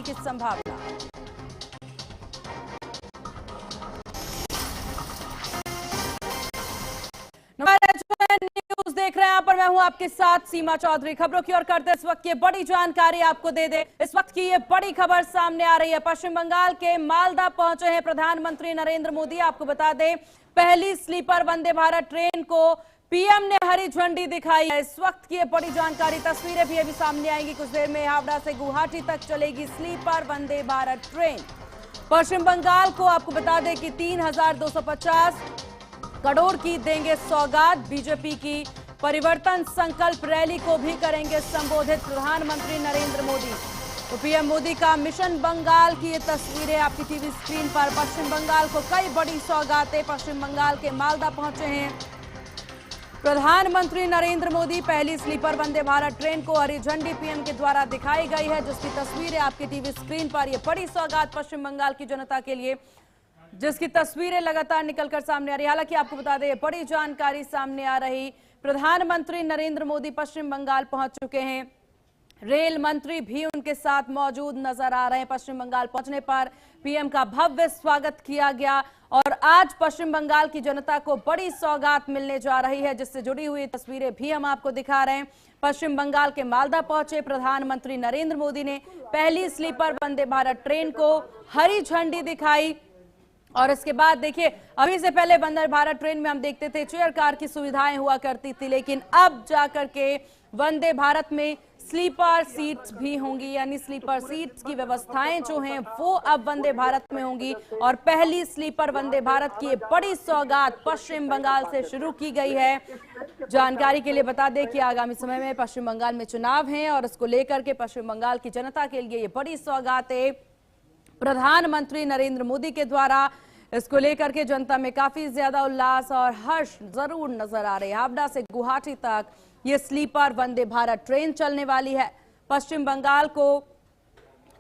बर्फबारी की संभावना। न्यूज देख रहे हैं, यहाँ पर मैं हूं आपके साथ सीमा चौधरी। खबरों की ओर करते इस वक्त ये बड़ी जानकारी आपको दे दे। इस वक्त की ये बड़ी खबर सामने आ रही है। पश्चिम बंगाल के मालदा पहुंचे हैं प्रधानमंत्री नरेंद्र मोदी। आपको बता दें, पहली स्लीपर वंदे भारत ट्रेन को पीएम ने हरी झंडी दिखाई है। इस वक्त की ये बड़ी जानकारी, तस्वीरें भी अभी सामने आएंगी। कुछ देर में हावड़ा से गुवाहाटी तक चलेगी स्लीपर वंदे भारत ट्रेन। पश्चिम बंगाल को आपको बता दें कि 3250 करोड़ की देंगे सौगात। बीजेपी की परिवर्तन संकल्प रैली को भी करेंगे संबोधित प्रधानमंत्री नरेंद्र मोदी। तो पीएम मोदी का मिशन बंगाल की ये तस्वीरें आपकी टीवी स्क्रीन पर। पश्चिम बंगाल को कई बड़ी सौगातें। पश्चिम बंगाल के मालदा पहुंचे हैं प्रधानमंत्री नरेंद्र मोदी। पहली स्लीपर वंदे भारत ट्रेन को हरी झंडी पीएम के द्वारा दिखाई गई है, जिसकी तस्वीरें आपकी टीवी स्क्रीन पर। ये बड़ी सौगात पश्चिम बंगाल की जनता के लिए, जिसकी तस्वीरें लगातार निकलकर सामने आ रही। हालांकि आपको बता दें, बड़ी जानकारी सामने आ रही। प्रधानमंत्री नरेंद्र मोदी पश्चिम बंगाल पहुंच चुके हैं। रेल मंत्री भी उनके साथ मौजूद नजर आ रहे हैं। पश्चिम बंगाल पहुंचने पर पीएम का भव्य स्वागत किया गया और आज पश्चिम बंगाल की जनता को बड़ी सौगात मिलने जा रही है, जिससे जुड़ी हुई तस्वीरें भी हम आपको दिखा रहे हैं। पश्चिम बंगाल के मालदा पहुंचे प्रधानमंत्री नरेंद्र मोदी ने पहली स्लीपर वंदे भारत ट्रेन को हरी झंडी दिखाई। और इसके बाद देखिए, अभी से पहले वंदे भारत ट्रेन में हम देखते थे चेयर कार की सुविधाएं हुआ करती थी, लेकिन अब जाकर के वंदे भारत में स्लीपर सीट्स भी होंगी, यानी स्लीपर सीट्स की व्यवस्थाएं जो हैं वो अब वंदे भारत में होंगी। और पहली स्लीपर वंदे भारत की बड़ी सौगात पश्चिम बंगाल से शुरू की गई है। जानकारी के लिए बता दें कि आगामी समय में पश्चिम बंगाल में चुनाव हैं और इसको लेकर के पश्चिम बंगाल की जनता के लिए ये बड़ी सौगातें प्रधानमंत्री नरेंद्र मोदी के द्वारा, इसको लेकर के जनता में काफी ज्यादा उल्लास और हर्ष जरूर नजर आ रहे हैं। हावड़ा से गुवाहाटी तक ये स्लीपर वंदे भारत ट्रेन चलने वाली है। पश्चिम बंगाल को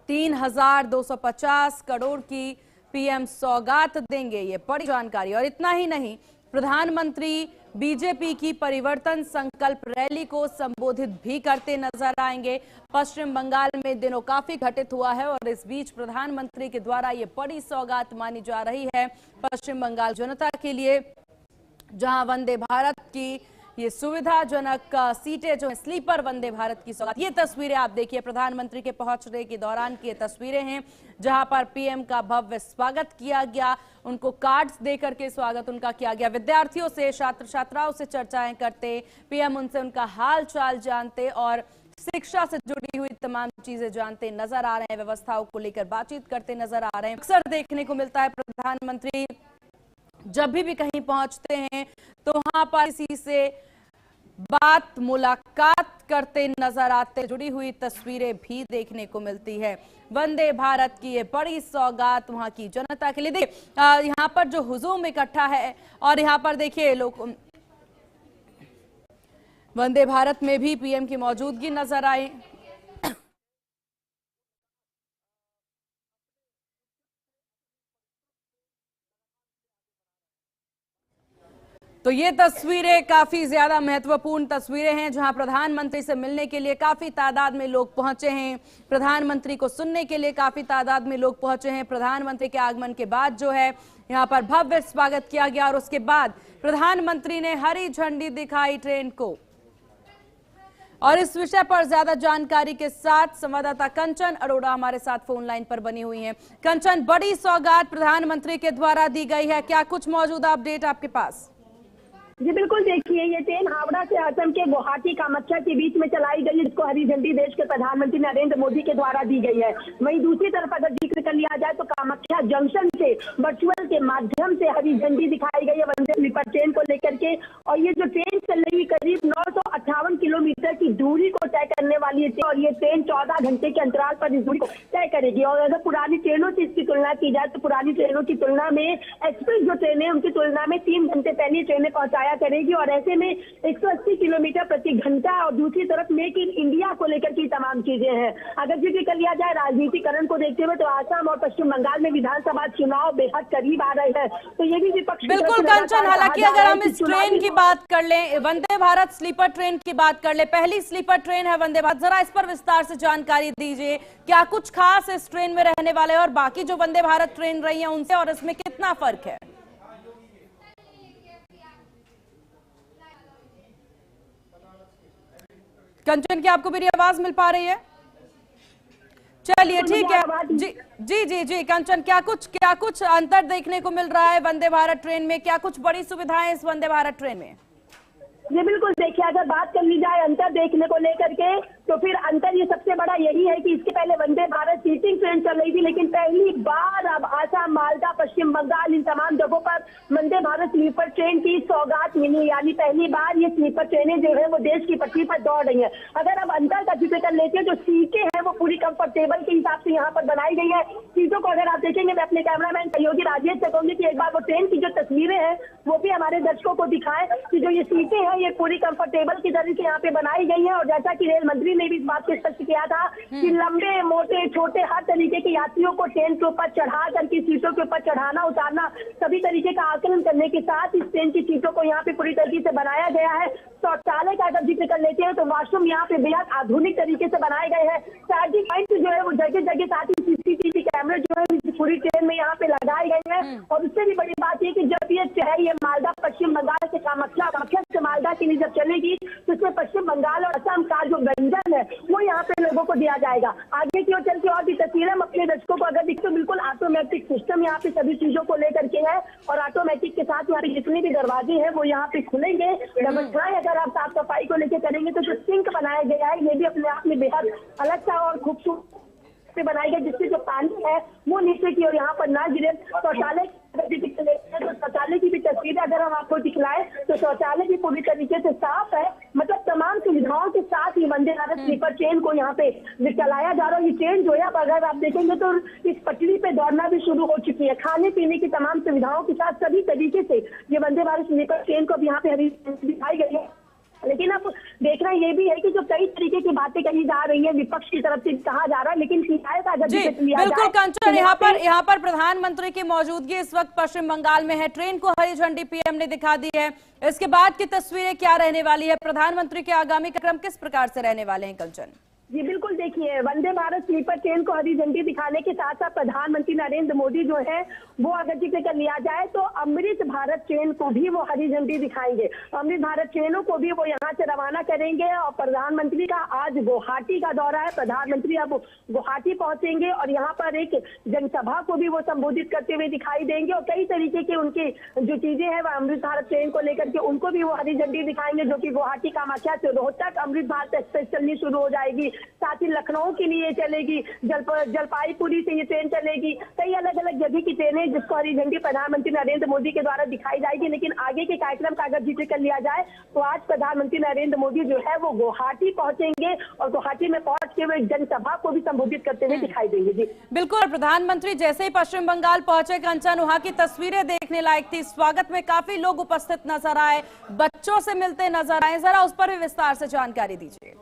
3250 करोड़ की पीएम सौगात देंगे, ये बड़ी जानकारी। और इतना ही नहीं, प्रधानमंत्री बीजेपी की परिवर्तन संकल्प रैली को संबोधित भी करते नजर आएंगे। पश्चिम बंगाल में दिनों काफी घटित हुआ है और इस बीच प्रधानमंत्री के द्वारा ये बड़ी सौगात मानी जा रही है पश्चिम बंगाल जनता के लिए, जहां वंदे भारत की ये सुविधाजनक सीटें जो है स्लीपर वंदे भारत की सौगात। ये तस्वीरें आप देखिए, प्रधानमंत्री के पहुंचने के दौरान की ये तस्वीरें हैं, जहां पर पीएम का भव्य स्वागत किया गया। उनको कार्ड्स देकर के स्वागत उनका किया गया। विद्यार्थियों से, छात्र छात्राओं से चर्चाएं करते पीएम, उनसे उनका हाल चाल जानते और शिक्षा से जुड़ी हुई तमाम चीजें जानते नजर आ रहे हैं। व्यवस्थाओं को लेकर बातचीत करते नजर आ रहे हैं। अक्सर देखने को मिलता है प्रधानमंत्री जब भी कहीं पहुंचते हैं तो वहां पर किसी से बात मुलाकात करते नजर आते, जुड़ी हुई तस्वीरें भी देखने को मिलती है। वंदे भारत की ये बड़ी सौगात वहां की जनता के लिए। देखिए, यहाँ पर जो हुजूम इकट्ठा है और यहाँ पर देखिए लोग वंदे भारत में भी पीएम की मौजूदगी नजर आई। तो ये तस्वीरें काफी ज्यादा महत्वपूर्ण तस्वीरें हैं, जहां प्रधानमंत्री से मिलने के लिए काफी तादाद में लोग पहुंचे हैं। प्रधानमंत्री को सुनने के लिए काफी तादाद में लोग पहुंचे हैं। प्रधानमंत्री के आगमन के बाद जो है यहां पर भव्य स्वागत किया गया और उसके बाद प्रधानमंत्री ने हरी झंडी दिखाई ट्रेन को। और इस विषय पर ज्यादा जानकारी के साथ संवाददाता कंचन अरोड़ा हमारे साथ फोन लाइन पर बनी हुई हैं। कंचन, बड़ी सौगात प्रधानमंत्री के द्वारा दी गई है, क्या कुछ मौजूदा अपडेट आपके पास? जी बिल्कुल, देखिए ये ट्रेन हावड़ा से असम के गुवाहाटी कामाख्या के बीच में चलाई गई है, जिसको हरी झंडी देश के प्रधानमंत्री नरेंद्र मोदी के द्वारा दी गई है। वहीं दूसरी तरफ अगर जिक्र कर लिया जाए तो कामाख्या जंक्शन से वर्चुअल के माध्यम से हरी झंडी दिखाई गई है वंदे स्लीपर ट्रेन को लेकर के। और ये जो ट्रेन चल रही करीब 958 किलोमीटर की दूरी को तय करने वाली है और ये ट्रेन 14 घंटे के अंतराल पर इस दूरी को तय करेगी। और अगर पुरानी ट्रेनों से इसकी तुलना की जाए तो पुरानी ट्रेनों की तुलना में एक्सप्रेस जो ट्रेनें उनकी तुलना में 3 घंटे पहले ट्रेनें पहुंचाया करेगी और ऐसे में 180 किलोमीटर प्रति घंटा। और दूसरी तरफ मेक इन इंडिया को लेकर की तमाम चीजें हैं। अगर जिक्र कर लिया जाए राजनीतिकरण को देखते हुए तो आसाम और पश्चिम बंगाल में विधानसभा चुनाव बेहद करीब आ रहे हैं, तो ये भी विपक्ष बिल्कुल कंचन। हालांकि अगर हम इस ट्रेन की बात कर लें, वंदे भारत स्लीपर ट्रेन की बात कर ले, पहली स्लीपर ट्रेन है वंदे भारत, जरा इस पर विस्तार से जानकारी दीजिए। क्या कुछ खास से इस ट्रेन में रहने वाले हैं और बाकी जो वंदे भारत ट्रेन रही है उनसे, और इसमें कितना फर्क है? कंचन, क्या आपको मेरी आवाज मिल पा रही है? चलिए ठीक है जी जी जी जी कंचन, क्या कुछ अंतर देखने को मिल रहा है वंदे भारत ट्रेन में? क्या कुछ बड़ी सुविधाएं इस वंदे भारत ट्रेन में? जी बिल्कुल, देखिए अगर बात कर ली जाए अंतर देखने को लेकर के, तो फिर अंतर ये सबसे बड़ा यही है कि इसके पहले वंदे भारत सीटिंग ट्रेन चल रही थी, लेकिन पहली बार अब आसाम, मालदा, पश्चिम बंगाल, इन तमाम जगहों पर वंदे भारत स्लीपर ट्रेन की सौगात मिली। यानी पहली बार ये स्लीपर ट्रेनें जो है वो देश की पटरी पर दौड़ रही है। अगर अब अंतर का जिक्र कर लेते हैं, जो सीटें हैं वो पूरी कंफर्टेबल के हिसाब से यहाँ पर बनाई गई है। चीजों को अगर आप देखेंगे, मैं अपने कैमरामैन सहयोगी राजेश से कहूंगी कि एक बार वो ट्रेन की जो तस्वीरें हैं वो भी हमारे दर्शकों को दिखाएं कि जो ये सीटें हैं ये पूरी कंफर्टेबल की तरह से यहाँ पे बनाई गई है। और जैसा कि रेल मंत्री ने भी इस बात को स्पष्ट किया था कि लंबे, मोटे, छोटे हर तरीके के यात्रियों को ट्रेन के ऊपर चढ़ा करके सीटों के ऊपर चढ़ाना उतारना सभी तरीके का आकलन करने के साथ इस ट्रेन की सीटों को यहाँ पे पूरी तरीके से बनाया गया है। शौचालय का अगर जिक्र कर लेते हैं तो वॉशरूम यहाँ पे बेहद आधुनिक तरीके से बनाए गए हैं। चार्जिंग पॉइंट जो है वो जगह जगह, साथ ही सीसीटीवी कैमरे जो है पूरी ट्रेन में यहाँ पे लगाए गए हैं। और उससे भी बड़ी बात ये कि जब ये मालदा पश्चिम बंगाल से कामाख्या से मालदा के लिए जब चलेगी तो इसमें पश्चिम बंगाल और असम का जो व्यंजन है वो यहाँ पे लोगों को दिया जाएगा। आगे की ओर चल के और भी तस्वीरें हम अपने दर्शकों को अगर दिखे तो बिल्कुल ऑटोमेटिक सिस्टम यहाँ पे सभी चीजों को लेकर के है। और ऑटोमेटिक के साथ यहाँ पे जितने भी दरवाजे हैं वो यहाँ पे खुलेंगे। व्यवस्थाएं अगर आप साफ सफाई को लेकर करेंगे तो जो सिंक बनाया गया है ये भी अपने आप में बेहद अलग सा और खूबसूरत से बनाई गई, जिससे जो पानी है वो नीचे की ओर यहाँ पर ना गिरे। शौचालय तो शौचालय की भी तस्वीरें अगर हम आपको दिखलाएं तो शौचालय भी पूरी तरीके से साफ है। मतलब तमाम सुविधाओं के साथ ही वंदे भारत स्लीपर ट्रेन को यहाँ पे चलाया जा रहा है। ये ट्रेन जो है अब अगर आप देखेंगे तो इस पटरी पे दौड़ना भी शुरू हो चुकी है। खाने पीने की तमाम सुविधाओं के साथ सभी तरीके से ये वंदे भारत स्लीपर ट्रेन को अब यहाँ पे हरी दिखाई गई है। लेकिन अब देखना ये भी है कि जो कई तरीके की बातें कही जा रही है, विपक्ष की तरफ से कहा जा रहा है, लेकिन शिकायत अगर बिल्कुल कंचन, यहाँ पर प्रधानमंत्री की मौजूदगी इस वक्त पश्चिम बंगाल में है। ट्रेन को हरी झंडी पीएम ने दिखा दी है। इसके बाद की तस्वीरें क्या रहने वाली है? प्रधानमंत्री के आगामी कार्यक्रम किस प्रकार से रहने वाले हैं कंचन? जी बिल्कुल, देखिए वंदे भारत स्लीपर ट्रेन को हरी झंडी दिखाने के साथ साथ प्रधानमंत्री नरेंद्र मोदी जो है वो अगर जिक्र कर लिया जाए तो अमृत भारत ट्रेन को भी वो हरी झंडी दिखाएंगे। अमृत भारत ट्रेनों को भी वो यहाँ से रवाना करेंगे। और प्रधानमंत्री का आज गुवाहाटी का दौरा है। प्रधानमंत्री अब गुवाहाटी पहुंचेंगे और यहाँ पर एक जनसभा को भी वो संबोधित करते हुए दिखाई देंगे। और कई तरीके के उनकी जो चीजें हैं वह अमृत भारत ट्रेन को लेकर के उनको भी वो हरी झंडी दिखाएंगे, जो की गुवाहाटी कामाख्या से रोहतक अमृत भारत एक्सप्रेस चलनी शुरू हो जाएगी। साथ ही लखनऊ के लिए चलेगी, जलपाईगुड़ी से ये ट्रेन चलेगी। कई अलग अलग जगह की ट्रेनें जिसको हरी झंडी प्रधानमंत्री नरेंद्र मोदी के द्वारा दिखाई जाएगी। लेकिन आगे के कार्यक्रम का अगर जिक्र कर लिया जाए तो आज प्रधानमंत्री नरेंद्र मोदी जो है वो गुवाहाटी पहुंचेंगे और गुवाहाटी में पहुंच के वो एक जनसभा को भी संबोधित करते हुए दिखाई देंगे। जी बिल्कुल, प्रधानमंत्री जैसे ही पश्चिम बंगाल पहुंचे कंचन, वहां की तस्वीरें देखने लायक थी। स्वागत में काफी लोग उपस्थित नजर आए, बच्चों से मिलते नजर आए, जरा उस पर भी विस्तार से जानकारी दीजिए।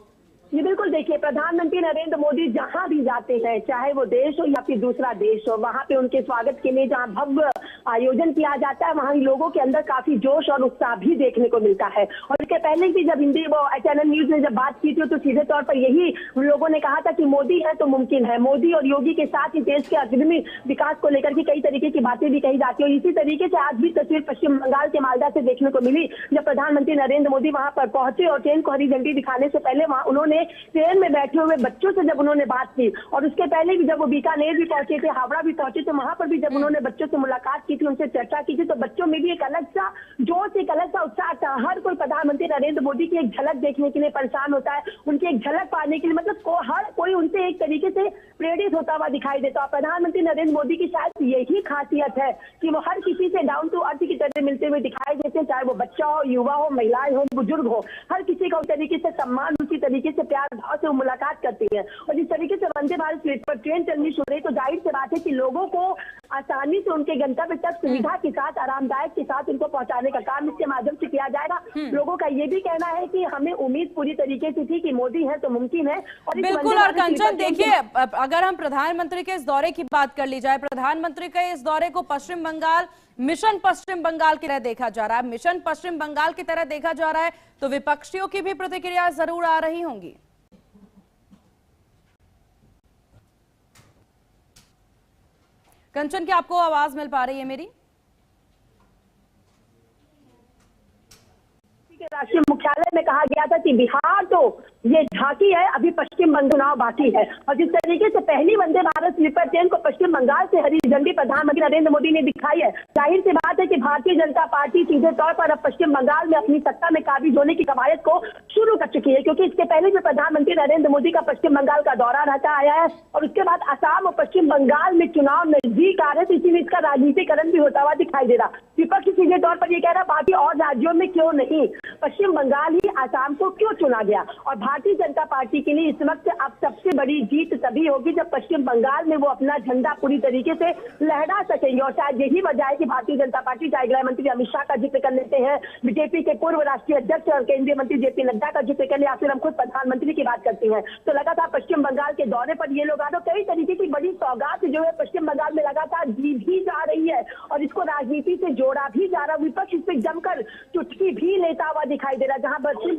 जी बिल्कुल, देखिए प्रधानमंत्री नरेंद्र मोदी जहां भी जाते हैं, चाहे वो देश हो या फिर दूसरा देश हो, वहां पे उनके स्वागत के लिए जहां भव्य आयोजन किया जाता है वहां लोगों के अंदर काफी जोश और उत्साह भी देखने को मिलता है। और इसके पहले भी जब हिंदी चैनल न्यूज ने जब बात की थी तो सीधे तौर पर यही लोगों ने कहा था कि मोदी है तो मुमकिन है। मोदी और योगी के साथ ही देश के अग्रणी विकास को लेकर के कई तरीके की बातें भी कही जाती है। और इसी तरीके से आज भी तस्वीर पश्चिम बंगाल के मालदा से देखने को मिली, जब प्रधानमंत्री नरेंद्र मोदी वहां पर पहुंचे और ट्रेन को हरी झंडी दिखाने से पहले वहां उन्होंने ट्रेन में बैठे हुए बच्चों से जब उन्होंने बात की। और उसके पहले भी जब वो बीकानेर भी पहुंचे थे, हावड़ा भी पहुंचे, तो वहां पर भी जब उन्होंने बच्चों से मुलाकात की थी, उनसे चर्चा की थी, तो बच्चों में भी एक अलग सा जोश, एक अलग सा उत्साह था। हर कोई प्रधानमंत्री नरेंद्र मोदी की एक झलक देखने के लिए परेशान होता है, उनकी एक झलक पाने के लिए, मतलब हर कोई उनसे एक तरीके से प्रेरित होता हुआ दिखाई देता है। प्रधानमंत्री नरेंद्र मोदी की शायद यही खासियत है कि वो हर किसी से डाउन टू अर्थ की तरह मिलते हुए दिखाई देते हैं, चाहे वो बच्चा हो, युवा हो, महिलाएं हो, बुजुर्ग हो, हर किसी का उस तरीके से सम्मान, उसी तरीके से प्यार भाव से मुलाकात करती है। और जिस तरीके से वंदे भारत स्लीपर ट्रेन चलनी शुरू हुई तो जाहिर सी बात है कि लोगों को आसानी से उनके गंतव्य तक सुविधा के साथ, आरामदायक के साथ उनको पहुंचाने का काम इसके माध्यम से किया जाएगा। लोगों का ये भी कहना है कि हमें उम्मीद पूरी तरीके से थी कि मोदी है तो मुमकिन है। और बिल्कुल, और कंचन देखिए, अगर हम प्रधानमंत्री के इस दौरे की बात कर ली जाए, प्रधानमंत्री के इस दौरे को पश्चिम बंगाल मिशन पश्चिम बंगाल की तरह देखा जा रहा है, मिशन पश्चिम बंगाल की तरह देखा जा रहा है, तो विपक्षियों की भी प्रतिक्रिया जरूर आ रही होंगी। कंचन, क्या आपको आवाज मिल पा रही है मेरी? राष्ट्रीय मुख्यालय में कहा गया था कि बिहार तो ये झांकी है, अभी पश्चिम बंगाल चुनाव बाकी है। और जिस तरीके से पहली वंदे भारत स्लीपर ट्रेन को पश्चिम बंगाल से हरी झंडी प्रधानमंत्री नरेंद्र मोदी ने दिखाई है, जाहिर सी बात है कि भारतीय जनता पार्टी सीधे तौर पर अब पश्चिम बंगाल में अपनी सत्ता में काबिज होने की कवायद को शुरू कर चुकी है। क्योंकि इसके पहले भी प्रधानमंत्री नरेंद्र मोदी का पश्चिम बंगाल का दौरा रहता आया है और उसके बाद असम और पश्चिम बंगाल में चुनाव नजदीक आ रहे थे, इसीलिए इसका राजनीतिकरण भी होता हुआ दिखाई दे रहा। विपक्ष सीधे तौर पर यह कह रहा बाकी और राज्यों में क्यों नहीं, पश्चिम बंगाल ही आसाम को क्यों चुना गया। और भारतीय जनता पार्टी के लिए इस वक्त अब सबसे बड़ी जीत तभी होगी जब पश्चिम बंगाल में वो अपना झंडा पूरी तरीके से लहरा सकेंगे। और शायद यही वजह है कि भारतीय जनता पार्टी, चाहे गृह मंत्री अमित शाह का जिक्र कर लेते हैं, बीजेपी के पूर्व राष्ट्रीय अध्यक्ष और केंद्रीय मंत्री जेपी नड्डा का जिक्र कर ले, या फिर हम खुद प्रधानमंत्री की बात करते हैं, तो लगातार पश्चिम बंगाल के दौरे पर ये लोग आ रहे, कई तरीके की बड़ी सौगात जो है पश्चिम बंगाल में लगातार दी भी जा रही है और इसको राजनीति से जोड़ा भी जा रहा। विपक्ष इस पर जमकर चुटकी भी लेता हुआ दिखाई दे रहा, जहां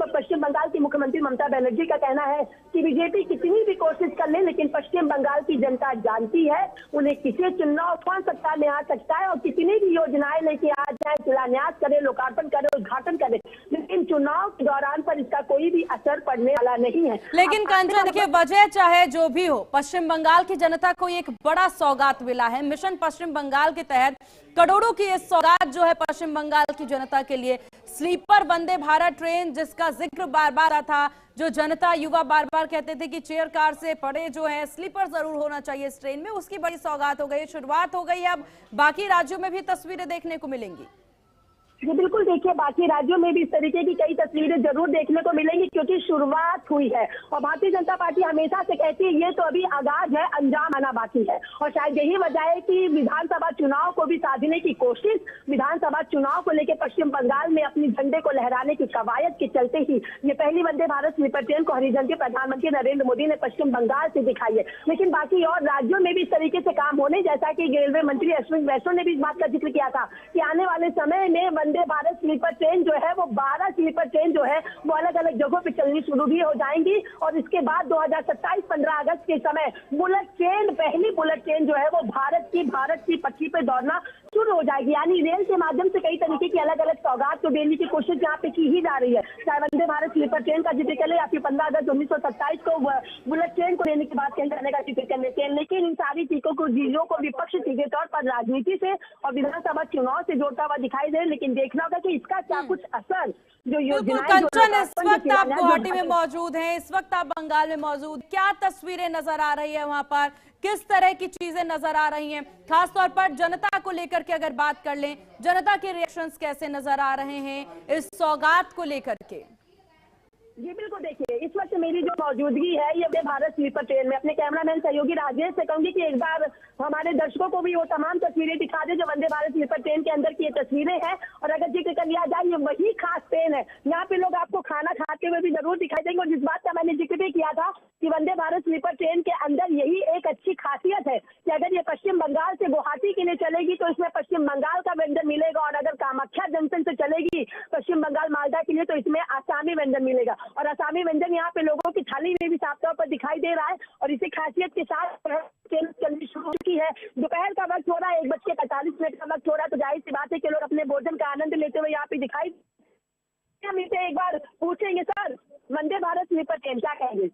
पश्चिम बंगाल की मुख्यमंत्री ममता बनर्जी का कहना है कि बीजेपी कितनी भी कोशिश कर ले, लेकिन पश्चिम बंगाल की जनता जानती है उन्हें किसे चुनना और कौन सत्ता में आ सकता है, और कितनी भी योजनाएं लेके आ जाए, शिलान्यास करे, लोकार्पण करे, उद्घाटन करे, लेकिन चुनाव के दौरान पर इसका कोई भी असर पड़ने वाला नहीं है। लेकिन कंचन, देखिए, वजह चाहे जो भी हो, पश्चिम बंगाल की जनता को एक बड़ा सौगात मिला है। मिशन पश्चिम बंगाल के तहत करोड़ों की इस सौगात जो है पश्चिम बंगाल की जनता के लिए, स्लीपर वंदे भारत ट्रेन जिसका जिक्र बार बार था, जो जनता युवा बार बार कहते थे कि चेयर कार से पड़े जो है स्लीपर जरूर होना चाहिए इस ट्रेन में, उसकी बड़ी सौगात हो गई, शुरुआत हो गई। अब बाकी राज्यों में भी तस्वीरें देखने को मिलेंगी। जी बिल्कुल, देखिए बाकी राज्यों में भी इस तरीके की कई तस्वीरें जरूर देखने को मिलेंगी क्योंकि शुरुआत हुई है। और भारतीय जनता पार्टी हमेशा से कहती है ये तो अभी आगाज है, अंजाम आना बाकी है। और शायद यही वजह है कि विधानसभा चुनाव को भी साधने की कोशिश, विधानसभा चुनाव को लेकर पश्चिम बंगाल में अपनी झंडे को लहराने की कवायद के चलते ही ये पहली वंदे भारत स्लीपर ट्रेन को हरी झंडी प्रधानमंत्री नरेंद्र मोदी ने पश्चिम बंगाल से दिखाई है। लेकिन बाकी और राज्यों में भी इस तरीके से काम होने, जैसा कि रेलवे मंत्री अश्विनी वैष्णव ने भी इस बात का जिक्र किया था कि आने वाले समय में वंदे भारत स्लीपर ट्रेन जो है वो 12 स्लीपर ट्रेन जो है वो अलग अलग जगहों पे चलनी शुरू भी हो जाएंगी। और इसके बाद 2027 15 अगस्त के समय बुलेट ट्रेन, पहली बुलेट ट्रेन जो है वो भारत की पटरी पे दौड़ना शुरू हो जाएगी। यानी रेल के माध्यम से कई तरीके की अलग अलग सौगात को देने की कोशिश यहाँ पे की ही जा रही है। चाहे वंदे भारत स्लीपर ट्रेन का जिक्र करें या फिर 15 अगस्त 1927 को बुलेट ट्रेन को लेने की बात करने का जिक्र कर लेते हैं। लेकिन इन सारी चीजों को विपक्ष सीधे तौर पर राजनीति से और विधानसभा चुनाव से जोड़ता हुआ दिखाई दे, लेकिन देखना होगा कि इसका क्या कुछ असर जो योजनाएं। कंचन, इस वक्त आप गुवाहाटी में मौजूद हैं, इस वक्त आप बंगाल में मौजूद, क्या तस्वीरें नजर आ रही है वहां पर, किस तरह की चीजें नजर आ रही हैं, खासतौर पर जनता को लेकर के अगर बात कर लें, जनता के रिएक्शंस कैसे नजर आ रहे हैं इस सौगात को लेकर के? जी बिल्कुल, देखिए इस वक्त मेरी जो मौजूदगी है ये वंदे भारत स्लीपर ट्रेन में, अपने कैमरामैन सहयोगी राजेश से कहूंगी कि एक बार हमारे दर्शकों को भी वो तमाम तस्वीरें दिखा दे जो वंदे भारत स्लीपर ट्रेन के अंदर की ये तस्वीरें हैं। और अगर जिक्र कर लिया जाए, ये वही खास ट्रेन है, यहाँ पे लोग आपको खाना खाते हुए भी जरूर दिखाई देंगे। और जिस बात का मैंने जिक्र भी किया था कि वंदे भारत स्लीपर ट्रेन के अंदर यही एक अच्छी खासियत है कि अगर ये पश्चिम बंगाल से गुवाहाटी के लिए चलेगी तो इसमें पश्चिम बंगाल का व्यंजन मिलेगा, और अगर कामाख्या जंक्शन से चलेगी पश्चिम बंगाल मालदा के लिए तो इसमें आसामी व्यंजन मिलेगा। और आसामी व्यंजन यहाँ पे लोगों की थाली में भी साफ तौर पर दिखाई दे रहा है। और इसी खासियत के साथ ट्रेन चलनी शुरू हो चुकी है। दोपहर का वक्त हो रहा है, 1:45 का वक्त हो रहा है, तो जाहिर सी बात है कि लोग अपने भोजन का आनंद लेते हुए यहाँ पे दिखाई। हम इसे एक बार पूछेंगे, सर वंदे भारत स्लीपर ट्रेन क्या कहेंगे?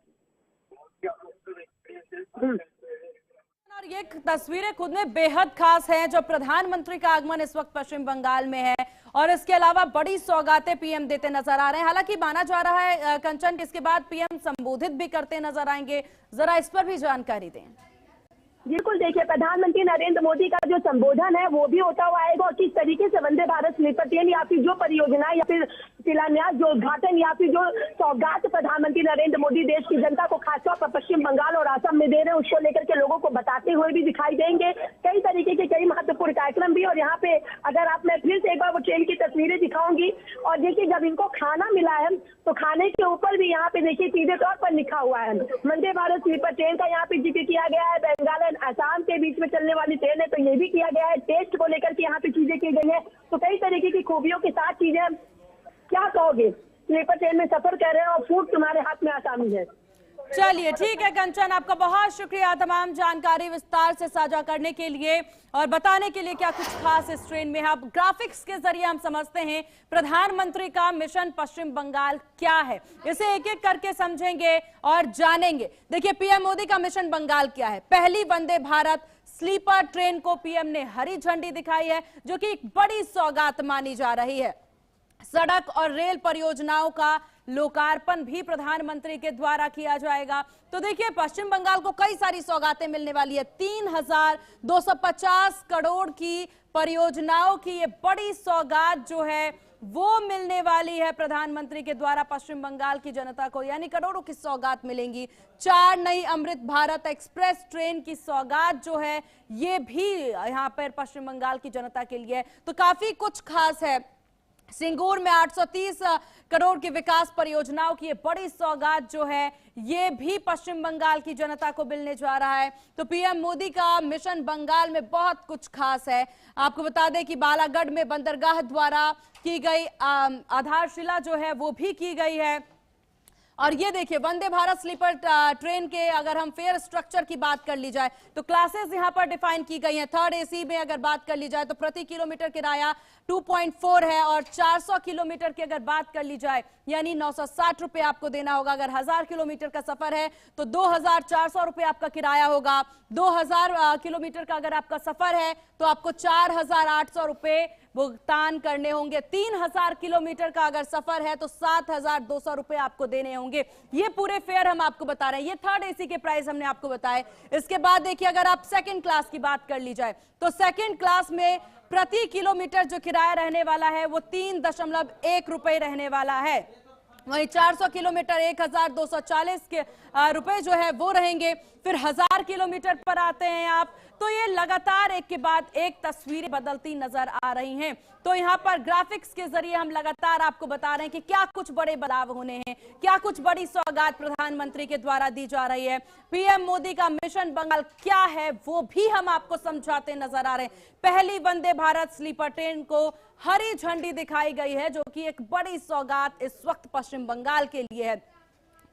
और ये तस्वीरें खुद में बेहद खास हैं, जो प्रधानमंत्री का आगमन इस वक्त पश्चिम बंगाल में है और इसके अलावा बड़ी सौगातें पीएम देते नजर आ रहे हैं। हालांकि माना जा रहा है कंचन, इसके बाद पीएम संबोधित भी करते नजर आएंगे, जरा इस पर भी जानकारी दें। बिल्कुल, देखिए प्रधानमंत्री नरेंद्र मोदी का जो संबोधन है वो भी होता हुआ आएगा और किस तरीके से वंदे भारत स्लीपर ट्रेन या फिर जो परियोजना या फिर शिलान्यास, जो उद्घाटन या फिर जो सौगात प्रधानमंत्री नरेंद्र मोदी देश की जनता को खासतौर पर पश्चिम बंगाल और असम में दे रहे हैं उसको लेकर के लोगों को बताते हुए भी दिखाई देंगे। कई तरीके के कई महत्वपूर्ण कार्यक्रम भी। और यहाँ पे अगर आप, मैं फिर से एक बार वो ट्रेन की तस्वीरें दिखाऊंगी। और देखिए जब इनको खाना मिला है तो खाने के ऊपर भी यहाँ पे देखिए सीधे तौर पर लिखा हुआ है वंदे भारत स्लीपर ट्रेन का, यहाँ पे जिक्र किया गया है। बंगाल असम के बीच में चलने वाली ट्रेन है तो ये भी किया गया है। टेस्ट को लेकर के यहाँ पे चीजें की गई है। तो कई तरीके की खूबियों के साथ चीजें। क्या कहोगे, स्लीपर ट्रेन में सफर कर रहे हैं और फूड तुम्हारे हाथ में आसानी है? चलिए ठीक है कंचन, आपका बहुत शुक्रिया तमाम जानकारी विस्तार से साझा करने के लिए और बताने के लिए क्या कुछ खास इस ट्रेन में है। अब ग्राफिक्स के जरिए हम समझते हैं प्रधानमंत्री का मिशन पश्चिम बंगाल क्या है, इसे एक एक करके समझेंगे और जानेंगे। देखिए पीएम मोदी का मिशन बंगाल क्या है। पहली वंदे भारत स्लीपर ट्रेन को पीएम ने हरी झंडी दिखाई है, जो कि एक बड़ी सौगात मानी जा रही है। सड़क और रेल परियोजनाओं का लोकार्पण भी प्रधानमंत्री के द्वारा किया जाएगा। तो देखिए पश्चिम बंगाल को कई सारी सौगातें मिलने वाली है। 3250 करोड़ की परियोजनाओं की ये बड़ी सौगात जो है वो मिलने वाली है प्रधानमंत्री के द्वारा पश्चिम बंगाल की जनता को, यानी करोड़ों की सौगात मिलेंगी। 4 नई अमृत भारत एक्सप्रेस ट्रेन की सौगात जो है ये भी यहां पर पश्चिम बंगाल की जनता के लिए, तो काफी कुछ खास है। सिंगूर में 830 करोड़ की विकास परियोजनाओं की ये बड़ी सौगात जो है ये भी पश्चिम बंगाल की जनता को मिलने जा रहा है। तो पीएम मोदी का मिशन बंगाल में बहुत कुछ खास है। आपको बता दें कि बालागढ़ में बंदरगाह द्वारा की गई आधारशिला जो है वो भी की गई है। और ये देखिए वंदे भारत स्लीपर ट्रेन के अगर हम फेयर स्ट्रक्चर की बात कर ली जाए तो क्लासेस यहां पर डिफाइन की गई हैं। थर्ड एसी में अगर बात कर ली जाए तो प्रति किलोमीटर किराया 2.4 है और 400 किलोमीटर की अगर बात कर ली जाए यानी 960 रुपए आपको देना होगा। अगर 1000 किलोमीटर का सफर है तो 2400 रुपए आपका किराया होगा। 2000 किलोमीटर का अगर आपका सफर है तो आपको 4800 रुपए भुगतान करने होंगे। 3000 किलोमीटर का अगर सफर है तो 7200 रुपए आपको देने होंगे। ये पूरे फेयर हम आपको बता रहे हैं, ये थर्ड एसी के प्राइस हमने आपको बताए। इसके बाद देखिए अगर आप सेकंड क्लास की बात कर ली जाए तो सेकंड क्लास में प्रति किलोमीटर जो किराया रहने वाला है वो 3.1 रुपए रहने वाला है। वहीं 400 किलोमीटर 1240 के रुपए जो है वो रहेंगे। फिर 1000 किलोमीटर पर आते हैं आप तो ये लगातार एक के बाद एक तस्वीरें बदलती नजर आ रही हैं। तो यहाँ पर ग्राफिक्स के जरिए हम लगातार आपको बता रहे हैं कि क्या कुछ बड़े बदलाव होने हैं, क्या कुछ बड़ी सौगात प्रधानमंत्री के द्वारा दी जा रही है। पीएम मोदी का मिशन बंगाल क्या है वो भी हम आपको समझाते नजर आ रहे हैं। पहली वंदे भारत स्लीपर ट्रेन को हरी झंडी दिखाई गई है, जो कि एक बड़ी सौगात इस वक्त पश्चिम बंगाल के लिए है।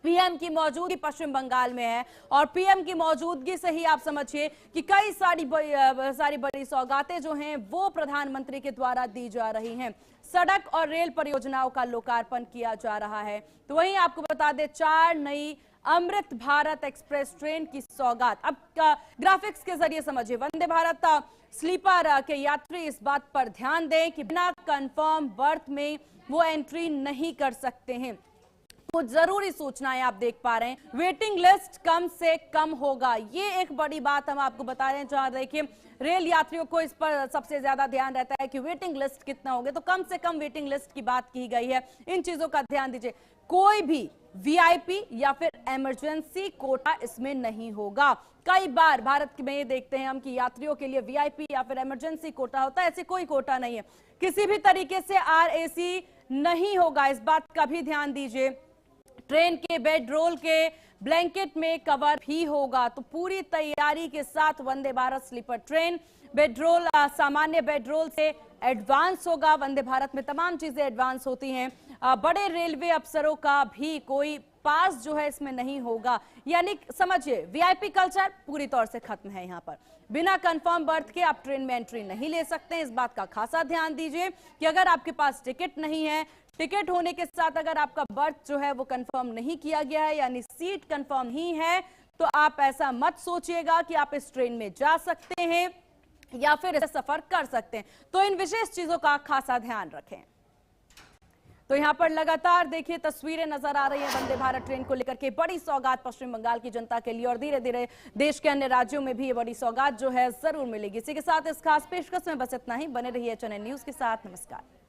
पीएम की मौजूदगी पश्चिम बंगाल में है और पीएम की मौजूदगी से ही आप समझिए कि कई सारी बड़ी सौगातें जो हैं वो प्रधानमंत्री के द्वारा दी जा रही हैं। सड़क और रेल परियोजनाओं का लोकार्पण किया जा रहा है। तो वहीं आपको बता दें 4 नई अमृत भारत एक्सप्रेस ट्रेन की सौगात। अब ग्राफिक्स के जरिए समझिए वंदे भारत स्लीपर के यात्री इस बात पर ध्यान दें कि बिना कंफर्म बर्थ में वो एंट्री नहीं कर सकते हैं। कुछ जरूरी सूचनाएं आप देख पा रहे हैं। वेटिंग लिस्ट कम से कम होगा, ये एक बड़ी बात हम आपको बता रहे हैं। जहां देखिए रेल यात्रियों को इस पर सबसे ज्यादा ध्यान रहता है कि वेटिंग लिस्ट कितना होगा, तो कम से कम वेटिंग लिस्ट की बात की गई है। इन चीजों का ध्यान दीजिए। कोई भी वीआईपी या फिर इमरजेंसी कोटा इसमें नहीं होगा। कई बार भारत में ये देखते हैं हम कि यात्रियों के लिए वीआईपी या फिर इमरजेंसी कोटा होता है, ऐसे कोई कोटा नहीं है। किसी भी तरीके से आरएसी नहीं होगा, इस बात का भी ध्यान दीजिए। ट्रेन के बेड रोल के ब्लैंकेट में कवर भी होगा। तो पूरी तैयारी के साथ Vande Bharat sleeper train bed roll सामान्य बेड रोल से एडवांस होगा। वंदे भारत में तमाम चीजें एडवांस होती हैं। बड़े रेलवे अफसरों का भी कोई पास जो है इसमें नहीं होगा, यानी समझिए वीआईपी कल्चर पूरी तौर से खत्म है। यहाँ पर बिना कंफर्म बर्थ के आप ट्रेन में एंट्री नहीं ले सकते हैं। इस बात का खासा ध्यान दीजिए कि अगर आपके पास टिकट नहीं है, टिकट होने के साथ अगर आपका बर्थ जो है वो कंफर्म नहीं किया गया है यानी सीट कंफर्म ही है, तो आप ऐसा मत सोचिएगा कि आप इस ट्रेन में जा सकते हैं या फिर इसे सफर कर सकते हैं। तो इन विशेष चीजों का खासा ध्यान रखें। तो यहां पर लगातार देखिए तस्वीरें नजर आ रही हैं वंदे भारत ट्रेन को लेकर के। बड़ी सौगात पश्चिम बंगाल की जनता के लिए और धीरे धीरे देश के अन्य राज्यों में भी ये बड़ी सौगात जो है जरूर मिलेगी। इसी के साथ इस खास पेशकश में बस इतना ही। बने रहिए चैनल न्यूज के साथ। नमस्कार।